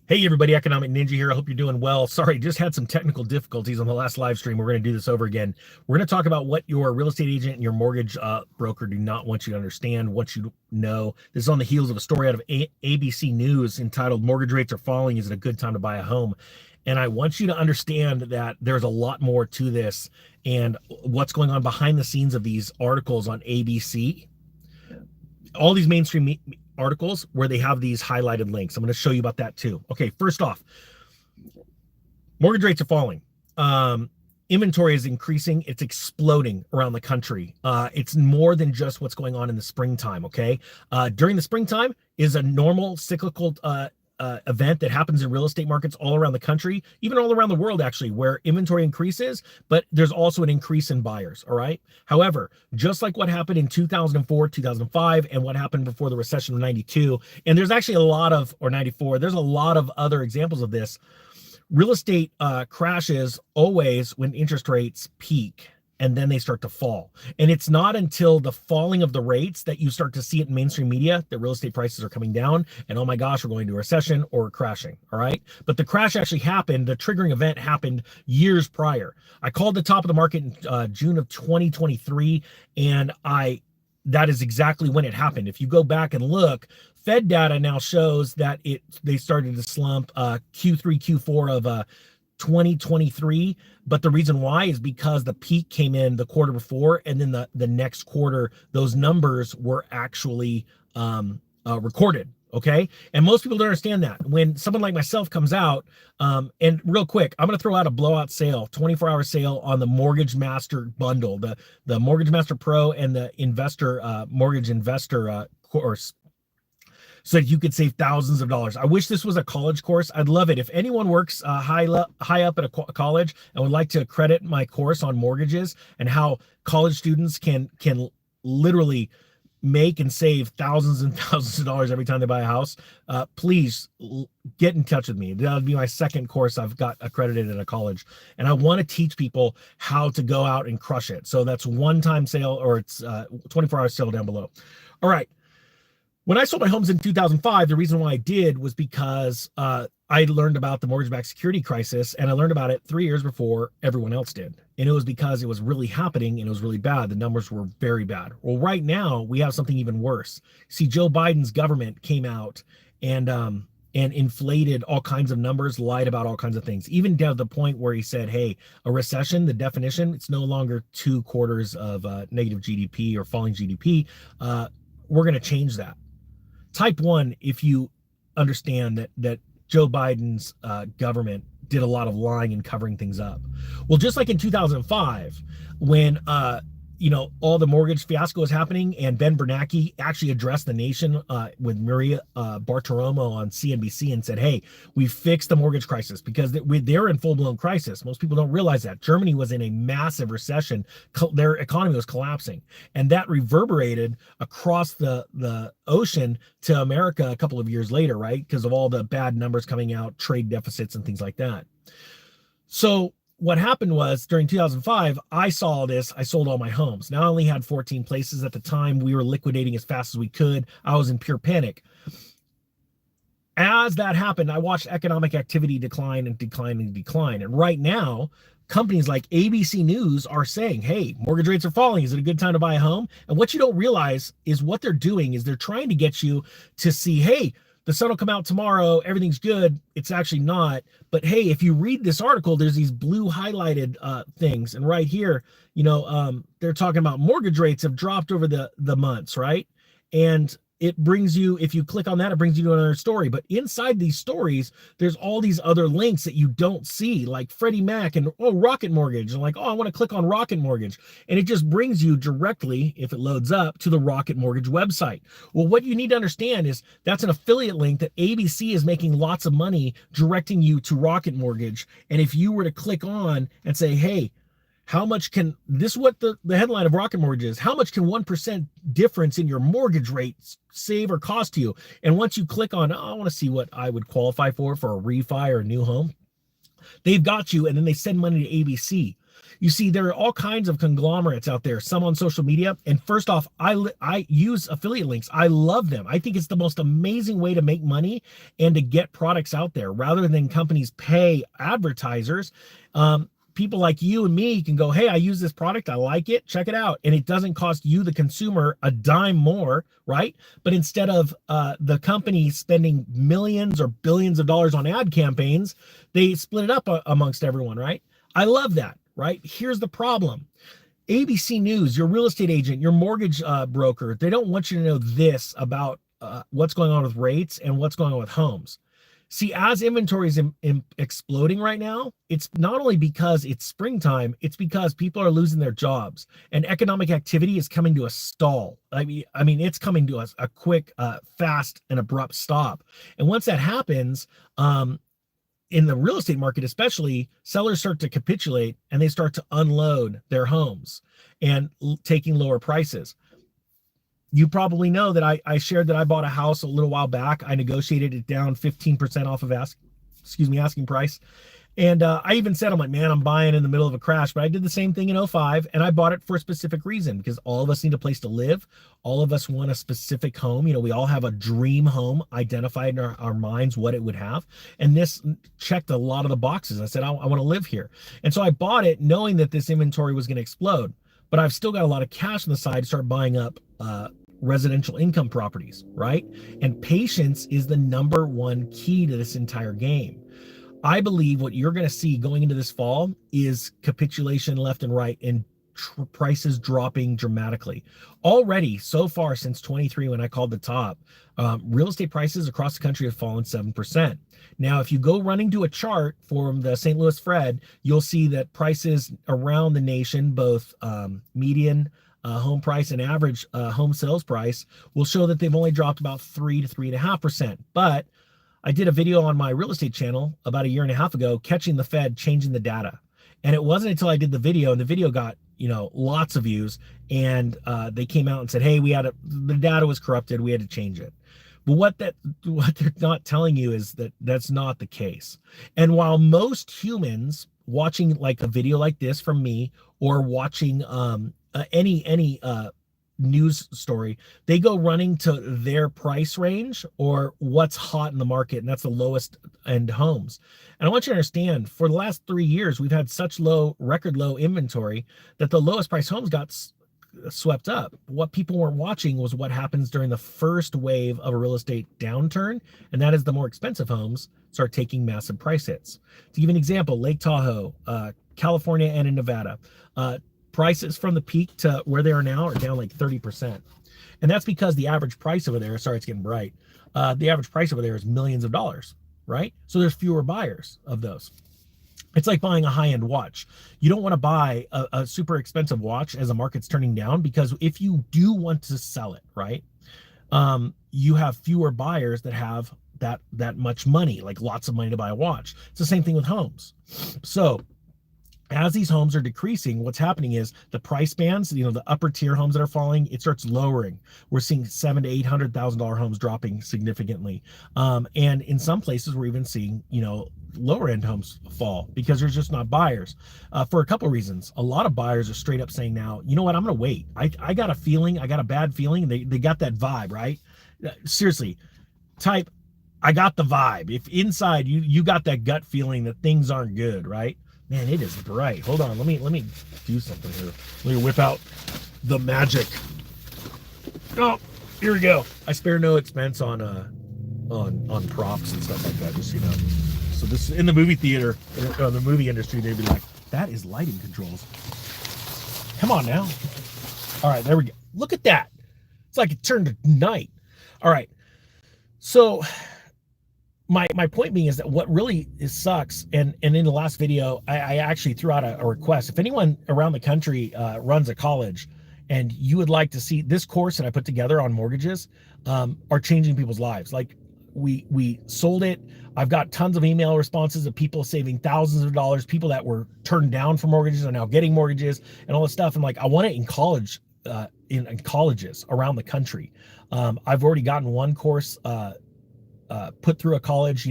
Hey everybody, Economic Ninja here. I hope you're doing well. Sorry, just had some technical difficulties on the last live stream. We're going to do this over again. We're going to talk about what your real estate agent and your mortgage broker do not want you to understand, what you know. This is on the heels of a story out of ABC News entitled "Mortgage Rates Are Falling. Is it a good time to buy a home?" And I want you to understand that there's a lot more to this and what's going on behind the scenes of these articles on ABC. All these mainstream articles where they have these highlighted links. I'm going to show you about that too. Okay, first off, mortgage rates are falling. Inventory is increasing. It's exploding around the country. It's more than just what's going on in the springtime, okay? During the springtime is a normal cyclical event that happens in real estate markets all around the country, even all around the world, actually, where inventory increases, but there's also an increase in buyers, all right? However, just like what happened in 2004, 2005, and what happened before the recession of 92, and there's actually a lot of, or 94, there's a lot of other examples of this. Real estate crashes always when interest rates peak, and then they start to fall. And it's not until the falling of the rates that you start to see it in mainstream media that real estate prices are coming down and, oh my gosh, we're going to a recession or crashing, all right? But the crash actually happened, the triggering event happened years prior. I called the top of the market in June of 2023, and that is exactly when it happened. If you go back and look, Fed data now shows that they started to slump Q3, Q4 of 2023, but the reason why is because the peak came in the quarter before, and then the next quarter those numbers were actually recorded. Okay, and most people don't understand that. When someone like myself comes out, and real quick, I'm going to throw out a blowout sale, 24-hour sale on the Mortgage Master bundle, the Mortgage Master Pro and the Mortgage Investor course, so that you could save thousands of dollars. I wish this was a college course. I'd love it. If anyone works high up at a college and would like to credit my course on mortgages and how college students can literally make and save thousands and thousands of dollars every time they buy a house, please get in touch with me. That would be my second course I've got accredited at a college. And I want to teach people how to go out and crush it. So that's one-time sale, or it's 24-hour sale down below. All right. When I sold my homes in 2005, the reason why I did was because I learned about the mortgage-backed security crisis, and I learned about it 3 years before everyone else did. And it was because it was really happening, and it was really bad. The numbers were very bad. Well, right now, we have something even worse. See, Joe Biden's government came out and inflated all kinds of numbers, lied about all kinds of things, even down to the point where he said, hey, a recession, the definition, it's no longer 2 quarters of negative GDP or falling GDP. We're going to change that. Type 1, if you understand that Joe Biden's government did a lot of lying and covering things up. Well, just like in 2005, when all the mortgage fiasco was happening, and Ben Bernanke actually addressed the nation with Maria Bartiromo on CNBC and said, hey, we fixed the mortgage crisis, because they're in full-blown crisis. Most people don't realize that. Germany was in a massive recession. Their economy was collapsing, and that reverberated across the ocean to America a couple of years later, right? Because of all the bad numbers coming out, trade deficits and things like that. So what happened was, during 2005, I saw this. I sold all my homes. Now I only had 14 places at the time. We were liquidating as fast as we could. I was in pure panic. As that happened, I watched economic activity decline and decline and decline. And right now, companies like ABC News are saying, hey, mortgage rates are falling. Is it a good time to buy a home? And what you don't realize is what they're doing is they're trying to get you to see, hey, the sun will come out tomorrow, everything's good. It's actually not. But hey, if you read this article, there's these blue highlighted things. And right here, they're talking about mortgage rates have dropped over the months, right? And it brings you, if you click on that, it brings you to another story. But inside these stories, there's all these other links that you don't see, like Freddie Mac and Rocket Mortgage. And like, I want to click on Rocket Mortgage. And it just brings you directly, if it loads up, to the Rocket Mortgage website. Well, what you need to understand is that's an affiliate link that ABC is making lots of money directing you to Rocket Mortgage. And if you were to click on and say, hey, how much can, this is what the headline of Rocket Mortgage is, how much can 1% difference in your mortgage rates save or cost you? And once you click on, I want to see what I would qualify for a refi or a new home, they've got you, and then they send money to ABC. You see, there are all kinds of conglomerates out there, some on social media. And first off, I use affiliate links. I love them. I think it's the most amazing way to make money and to get products out there rather than companies pay advertisers. People like you and me can go, hey, I use this product, I like it, check it out. And it doesn't cost you, the consumer, a dime more, right? But instead of the company spending millions or billions of dollars on ad campaigns, they split it up amongst everyone, right? I love that, right? Here's the problem. ABC News, your real estate agent, your mortgage broker, they don't want you to know this about what's going on with rates and what's going on with homes. See, as inventory is exploding right now, it's not only because it's springtime, it's because people are losing their jobs and economic activity is coming to a stall. I mean, it's coming to a quick, fast, and abrupt stop. And once that happens, in the real estate market especially, sellers start to capitulate and they start to unload their homes and taking lower prices. You probably know that I shared that I bought a house a little while back. I negotiated it down 15% off of asking price. And I even said, I'm like, man, I'm buying in the middle of a crash, but I did the same thing in 2005 and I bought it for a specific reason because all of us need a place to live. All of us want a specific home. You know, we all have a dream home identified in our minds what it would have. And this checked a lot of the boxes. I said, I want to live here. And so I bought it knowing that this inventory was going to explode, but I've still got a lot of cash on the side to start buying up residential income properties, right? And patience is the number one key to this entire game. I believe what you're going to see going into this fall is capitulation left and right and prices dropping dramatically. Already, so far since 23, when I called the top, real estate prices across the country have fallen 7%. Now, if you go running to a chart from the St. Louis Fed, you'll see that prices around the nation, both median home price and average home sales price, will show that they've only dropped about 3 to 3.5%. But I did a video on my real estate channel about a year and a half ago, catching the Fed changing the data. And it wasn't until I did the video, and the video got, lots of views, and they came out and said, hey, the data was corrupted, we had to change it. But what they're not telling you is that that's not the case. And while most humans watching like a video like this from me or watching any news story, they go running to their price range or what's hot in the market, and that's the lowest end homes. And I want you to understand, for the last 3 years, we've had such record low inventory that the lowest price homes got swept up. What people weren't watching was what happens during the first wave of a real estate downturn, and that is the more expensive homes start taking massive price hits. To give you an example, Lake Tahoe, California, and in Nevada, prices from the peak to where they are now are down like 30%. And that's because the average price over there, sorry, it's getting bright. The average price over there is millions of dollars, right? So there's fewer buyers of those. It's like buying a high-end watch. You don't want to buy a super expensive watch as the market's turning down, because if you do want to sell it, right, you have fewer buyers that have that much money, like lots of money to buy a watch. It's the same thing with homes. So as these homes are decreasing, what's happening is the price bands, the upper tier homes that are falling, it starts lowering. We're seeing $700,000 to $800,000 homes dropping significantly. And in some places, we're even seeing, lower end homes fall because there's just not buyers for a couple of reasons. A lot of buyers are straight up saying now, you know what, I'm going to wait. I got a feeling, I got a bad feeling. They got that vibe, right? Seriously, type, I got the vibe. If inside you got that gut feeling that things aren't good, right? Man, it is bright. Hold on, let me do something here. Let me whip out the magic. Oh, here we go. I spare no expense on props and stuff like that, just so you know. So this in the movie theater, the movie industry, they'd be like, that is lighting controls. Come on now. All right, there we go. Look at that. It's like it turned to night. All right. So my point being is that what really sucks, and in the last video, I actually threw out a request. If anyone around the country runs a college and you would like to see this course that I put together on mortgages, are changing people's lives. Like we sold it. I've got tons of email responses of people saving thousands of dollars, people that were turned down for mortgages are now getting mortgages and all this stuff. I'm like, I want it in college, in colleges around the country. I've already gotten one course put through a college,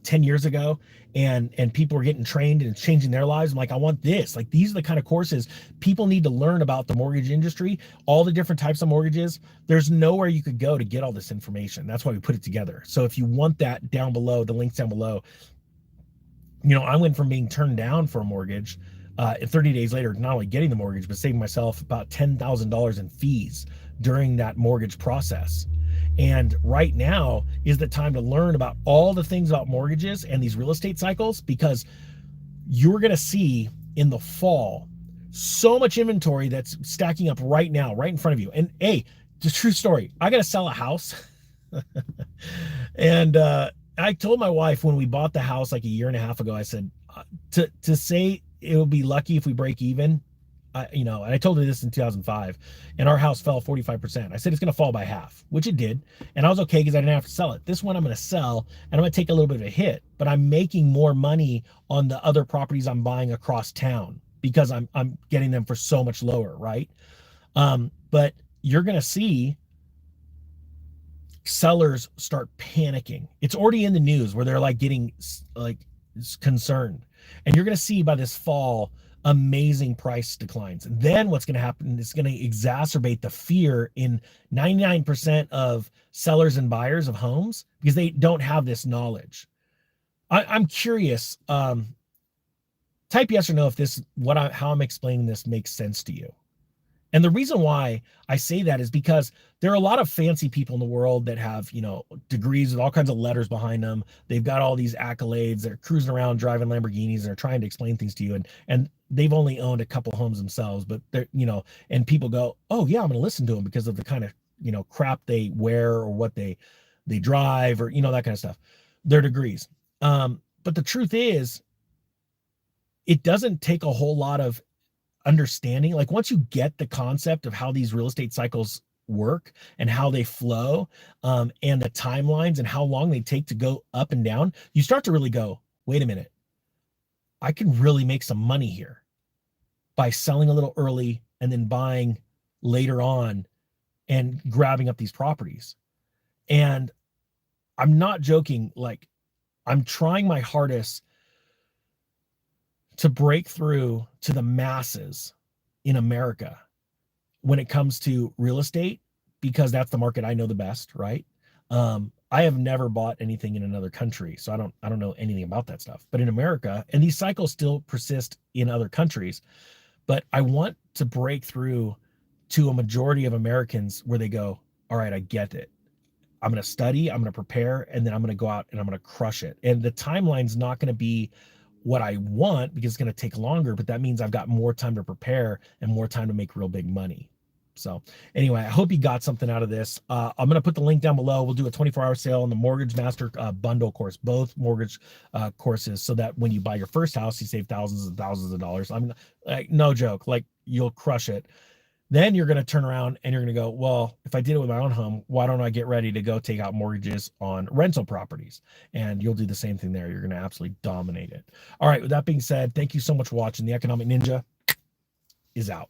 10 years ago, and people were getting trained and changing their lives. I'm like, I want this. Like, these are the kind of courses people need to learn about the mortgage industry, all the different types of mortgages. There's nowhere you could go to get all this information. That's why we put it together. So if you want that, down below, the link's down below. I went from being turned down for a mortgage, 30 days later, not only getting the mortgage, but saving myself about $10,000 in fees during that mortgage process. And right now is the time to learn about all the things about mortgages and these real estate cycles, because you're going to see in the fall so much inventory that's stacking up right now, right in front of you. And hey, the true story, I got to sell a house. And I told my wife when we bought the house like a year and a half ago, I said, to say it will be lucky if we break even, and I told her this in 2005, and our house fell 45%. I said it's going to fall by half, which it did. And I was okay because I didn't have to sell it. This one I'm going to sell, and I'm going to take a little bit of a hit, but I'm making more money on the other properties I'm buying across town because I'm getting them for so much lower, right? But you're going to see sellers start panicking. It's already in the news where they're like getting like concerned. And you're going to see by this fall amazing price declines. And then what's going to happen is going to exacerbate the fear in 99% of sellers and buyers of homes because they don't have this knowledge. I'm curious. Type yes or no if this how I'm explaining this makes sense to you. And the reason why I say that is because there are a lot of fancy people in the world that have, degrees with all kinds of letters behind them. They've got all these accolades. They're cruising around driving Lamborghinis. And they're trying to explain things to you. And they've only owned a couple homes themselves, but they're, and people go, oh yeah, I'm going to listen to them because of the kind of, crap they wear or what they drive or, that kind of stuff, their degrees. But the truth is, it doesn't take a whole lot of understanding. Like once you get the concept of how these real estate cycles work and how they flow, and the timelines and how long they take to go up and down, you start to really go, wait a minute, I can really make some money here by selling a little early and then buying later on and grabbing up these properties. And I'm not joking. Like, I'm trying my hardest to break through to the masses in America when it comes to real estate, because that's the market I know the best, right? I have never bought anything in another country, so I don't know anything about that stuff. But in America, and these cycles still persist in other countries, but I want to break through to a majority of Americans where they go, all right, I get it. I'm going to study, I'm going to prepare, and then I'm going to go out and I'm going to crush it. And the timeline's not going to be what I want because it's going to take longer, but that means I've got more time to prepare and more time to make real big money. So anyway, I hope you got something out of this. I'm going to put the link down below. We'll do a 24-hour sale on the Mortgage Master bundle course, both mortgage courses, so that when you buy your first house, you save thousands and thousands of dollars. I'm like, no joke, like you'll crush it. Then you're going to turn around and you're going to go, well, if I did it with my own home, why don't I get ready to go take out mortgages on rental properties? And you'll do the same thing there. You're going to absolutely dominate it. All right. With that being said, thank you so much for watching. The Economic Ninja is out.